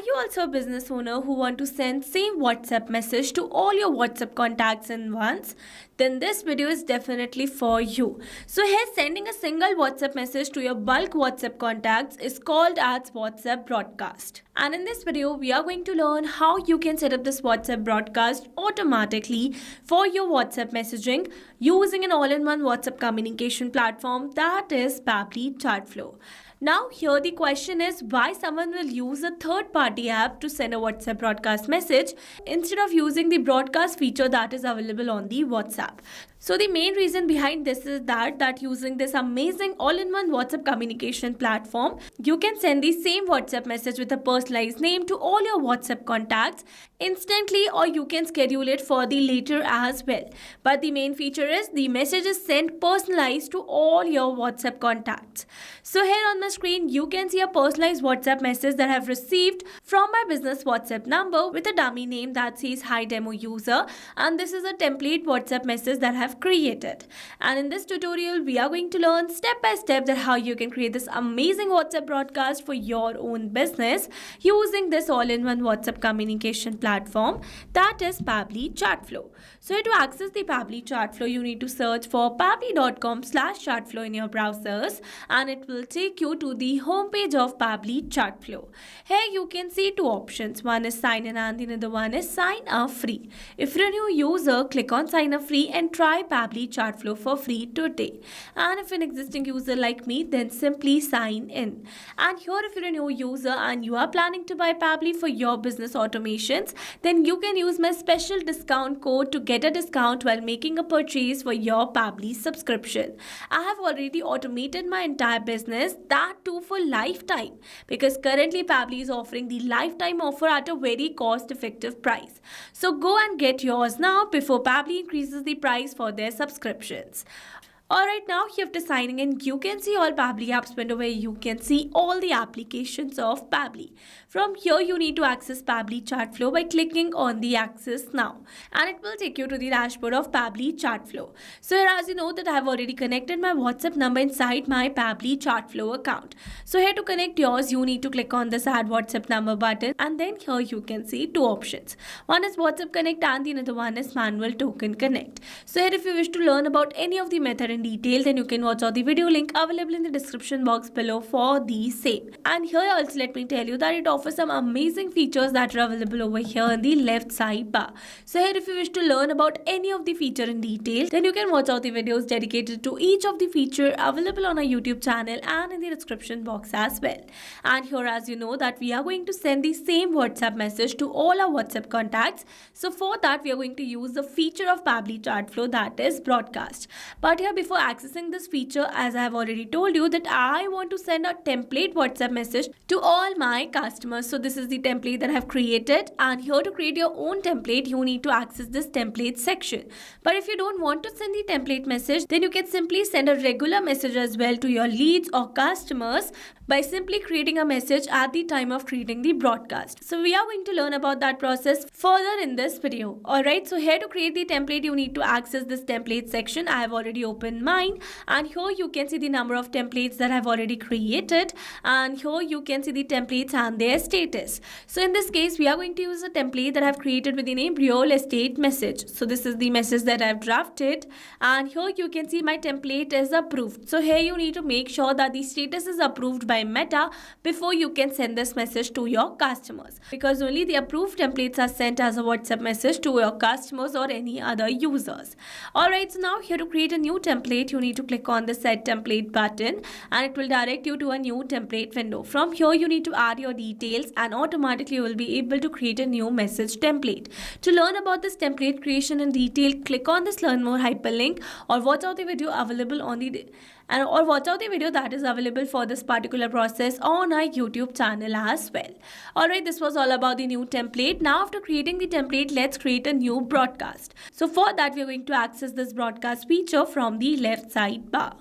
you also a business owner who want to send same WhatsApp message to all your WhatsApp contacts in once? Then this video is definitely for you. So here, sending a single WhatsApp message to your bulk WhatsApp contacts is called as WhatsApp broadcast. And in this video, we are going to learn how you can set up this WhatsApp broadcast automatically for your WhatsApp messaging using an all-in-one WhatsApp communication platform, that is Pabbly Chatflow. Now here the question is why someone will use a third-party app to send a WhatsApp broadcast message instead of using the broadcast feature that is available on the WhatsApp. So the main reason behind this is that using this amazing all-in-one WhatsApp communication platform, you can send the same WhatsApp message with a personalized name to all your WhatsApp contacts instantly, or you can schedule it for the later as well. But the main feature is the message is sent personalized to all your WhatsApp contacts. So here on my screen, you can see a personalized WhatsApp message that I have received from my business WhatsApp number with a dummy name that says Hi Demo User, and this is a template WhatsApp message that I have created. And in this tutorial, we are going to learn step by step that how you can create this amazing WhatsApp broadcast for your own business using this all-in-one WhatsApp communication platform, that is Pabbly Chatflow. So to access the Pabbly Chatflow, you need to search for pabbly.com/chatflow in your browsers, and it will take you to the homepage of Pabbly Chatflow. Here you can see two options. One is sign in and the other one is sign up free. If you're a new user, click on sign up free and try Pabbly Chatflow for free today. And if an existing user like me, then simply sign in. And here, if you're a new user and you are planning to buy Pabbly for your business automations, then you can use my special discount code to get a discount while making a purchase for your Pabbly subscription. I have already automated my entire business, that too for lifetime, because currently Pabbly is offering the lifetime offer at a very cost-effective price. So go and get yours now before Pabbly increases the price for their subscriptions. Alright, now after signing in, you can see all Pabbly apps window where you can see all the applications of Pabbly. From here, you need to access Pabbly Chatflow by clicking on the Access Now, and it will take you to the dashboard of Pabbly Chatflow. So here, as you know that I have already connected my WhatsApp number inside my Pabbly Chatflow account. So here to connect yours, you need to click on this Add WhatsApp Number button, and then here you can see two options. One is WhatsApp Connect and the other one is Manual Token Connect. So here, if you wish to learn about any of the method in detail, then you can watch out the video link available in the description box below for the same. And here also let me tell you that it offers some amazing features that are available over here in the left side bar. So here, if you wish to learn about any of the feature in detail, then you can watch out the videos dedicated to each of the feature available on our YouTube channel and in the description box as well. And here, as you know that we are going to send the same WhatsApp message to all our WhatsApp contacts. So for that, we are going to use the feature of Pabbly Chatflow, that is broadcast. But here, before accessing this feature, as I have already told you that I want to send a template WhatsApp message to all my customers. So this is the template that I have created, and here to create your own template, you need to access this template section. But if you don't want to send the template message, then you can simply send a regular message as well to your leads or customers by simply creating a message at the time of creating the broadcast. So we are going to learn about that process further in this video. Alright, so here to create the template, you need to access this template section. I have already opened mine, and here you can see the number of templates that I've already created, and here you can see the templates and their status. So in this case, we are going to use a template that I've created with the name real estate message. So this is the message that I've drafted, and here you can see my template is approved. So here you need to make sure that the status is approved by Meta before you can send this message to your customers, because only the approved templates are sent as a WhatsApp message to your customers or any other users. Alright, so now here to create a new template, you need to click on the Set Template button, and it will direct you to a new template window. From here, you need to add your details, and automatically you will be able to create a new message template. To learn about this template creation in detail, click on this Learn More hyperlink, or watch out the video available on the or watch out the video that is available for this particular process on our YouTube channel as well. Alright, this was all about the new template. Now after creating the template, let's create a new broadcast. So for that, we are going to access this broadcast feature from the left side bar.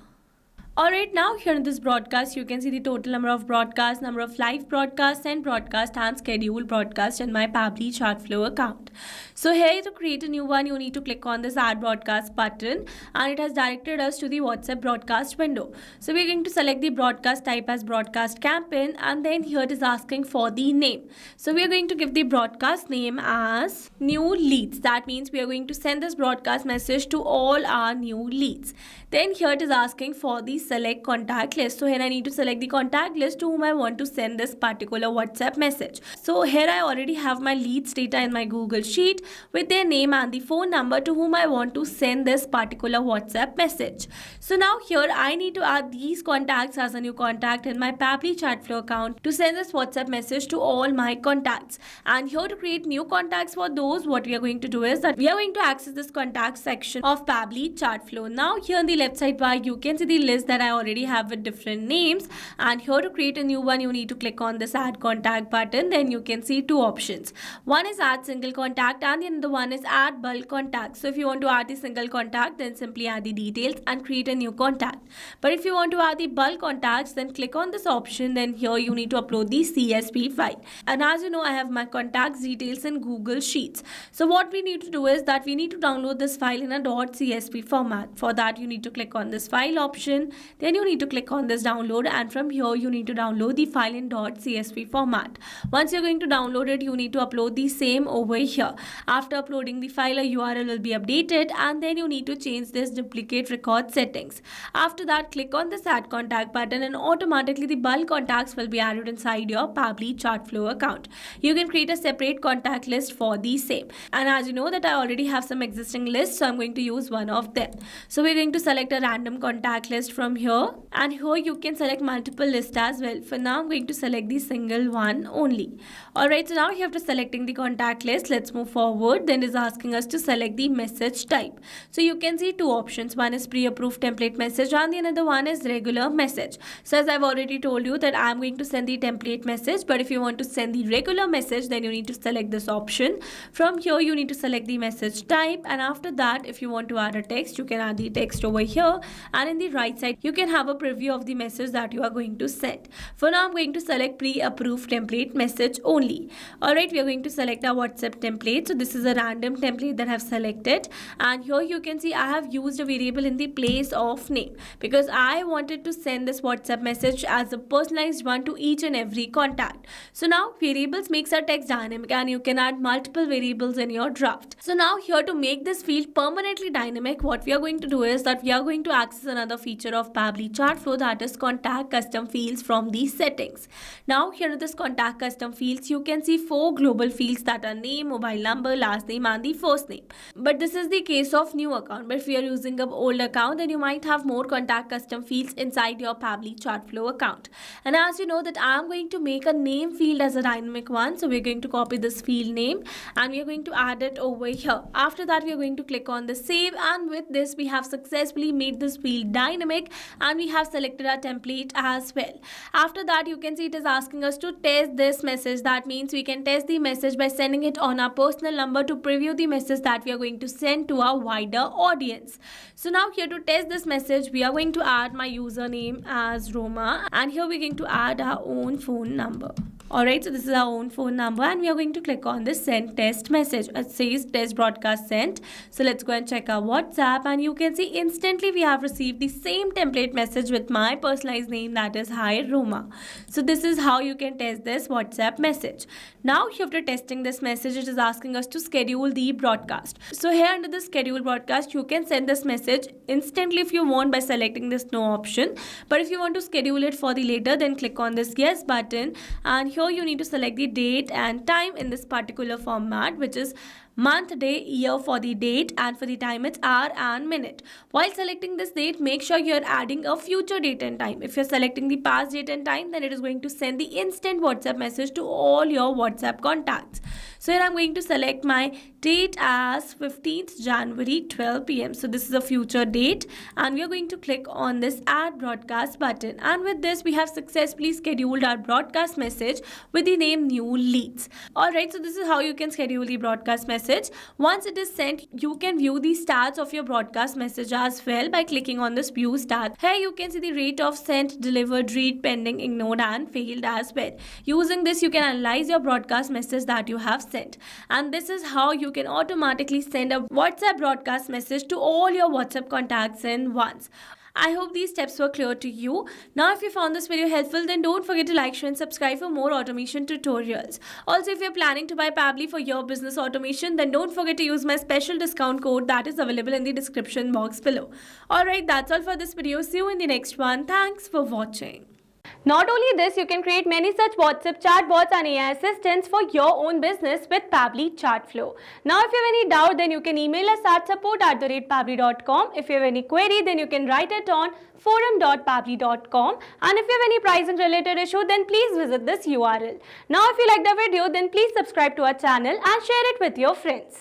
Alright, now here in this broadcast, you can see the total number of broadcasts, number of live broadcasts, and broadcast and scheduled broadcast in my Pabbly Chatflow account. So here to create a new one, you need to click on this add broadcast button, and it has directed us to the WhatsApp broadcast window. So we're going to select the broadcast type as broadcast campaign, and then here it is asking for the name. So we are going to give the broadcast name as new leads. That means we are going to send this broadcast message to all our new leads. Then here it is asking for the select contact list. So here I need to select the contact list to whom I want to send this particular WhatsApp message. So here I already have my leads data in my Google Sheet with their name and the phone number to whom I want to send this particular WhatsApp message. So now here I need to add these contacts as a new contact in my Pabbly Chatflow account to send this WhatsApp message to all my contacts. And here to create new contacts for those, what we are going to do is that we are going to access this contact section of Pabbly Chatflow. Now here in the left side bar, you can see the list that I already have with different names, and here to create a new one, you need to click on this add contact button. Then you can see two options. One is add single contact and the other one is add bulk contact. So if you want to add the single contact, then simply add the details and create a new contact. But if you want to add the bulk contacts, then click on this option. Then here you need to upload the CSV file. And as you know, I have my contacts details in Google Sheets. So what we need to do is that we need to download this file in a .csv format. For that, you need to click on this file option. Then you need to click on this download, and from here you need to download the file in .csv format. Once you're going to download it, you need to upload the same over here. After uploading the file, a URL will be updated, and then you need to change this duplicate record settings. After that, click on this add contact button, and automatically the bulk contacts will be added inside your Pabbly Chatflow account. You can create a separate contact list for the same. And as you know that I already have some existing lists, so I'm going to use one of them. So we're going to select a random contact list from here, and here you can select multiple lists as well. For now, I'm going to select the single one only. Alright, so now you have to selecting the contact list. Let's move forward. Then it is asking us to select the message type. So you can see two options. One is pre-approved template message and the another one is regular message. So as I've already told you that I'm going to send the template message, but if you want to send the regular message, then you need to select this option. From here, you need to select the message type, and after that, if you want to add a text, you can add the text over here, and in the right side, you can have a preview of the message that you are going to send. For now, I'm going to select pre-approved template message only. Alright, we are going to select our WhatsApp template. So this is a random template that I have selected, and here you can see I have used a variable in the place of name because I wanted to send this WhatsApp message as a personalized one to each and every contact. So now variables makes our text dynamic, and you can add multiple variables in your draft. So now here to make this field permanently dynamic, what we are going to do is that we are going to access another feature of Pabbly Chatflow, that is contact custom fields from these settings. Now here in this contact custom fields, you can see 4 global fields that are name, mobile number, last name and the first name. But this is the case of new account. But if you are using an old account, then you might have more contact custom fields inside your Pabbly Chatflow account. And as you know that I am going to make a name field as a dynamic one, so we're going to copy this field name and we are going to add it over here. After that, we are going to click on the save, and with this we have successfully made this field dynamic and we have selected our template as well. After that, you can see it is asking us to test this message. That means we can test the message by sending it on our personal number to preview the message that we are going to send to our wider audience. So now here to test this message, we are going to add my username as Roma, and here we're going to add our own phone number. Alright, so this is our own phone number, and we are going to click on this send test message. It says test broadcast sent. So let's go and check our WhatsApp, and you can see instantly we have received the same template message with my personalized name, that is hi Roma. So this is how you can test this WhatsApp message. Now after testing this message, it is asking us to schedule the broadcast. So here under the schedule broadcast, you can send this message instantly if you want by selecting this no option. But if you want to schedule it for the later, then click on this yes button, and here you need to select the date and time in this particular format, which is month, day, year for the date, and for the time it's hour and minute. While selecting this date, make sure you're adding a future date and time. If you're selecting the past date and time, then it is going to send the instant WhatsApp message to all your WhatsApp contacts. So here I'm going to select my date as 15th January 12 p.m. So this is a future date, and we are going to click on this add broadcast button, and with this we have successfully scheduled our broadcast message with the name new leads. Alright, so this is how you can schedule the broadcast message. Once it is sent, you can view the stats of your broadcast message as well by clicking on this view stats. Here you can see the rate of sent, delivered, read, pending, ignored and failed as well. Using this, you can analyze your broadcast message that you have sent, and this is how you can automatically send a WhatsApp broadcast message to all your WhatsApp contacts in once. I hope these steps were clear to you. Now, if you found this video helpful, then don't forget to like, share and subscribe for more automation tutorials. Also, if you're planning to buy Pabbly for your business automation, then don't forget to use my special discount code that is available in the description box below. Alright, that's all for this video. See you in the next one. Thanks for watching. Not only this, you can create many such WhatsApp chatbots and AI assistants for your own business with Pabbly Chatflow. Now, if you have any doubt, then you can email us at support@pabbly.com. If you have any query, then you can write it on forum.pabbly.com. And if you have any pricing related issue, then please visit this URL. Now, if you like the video, then please subscribe to our channel and share it with your friends.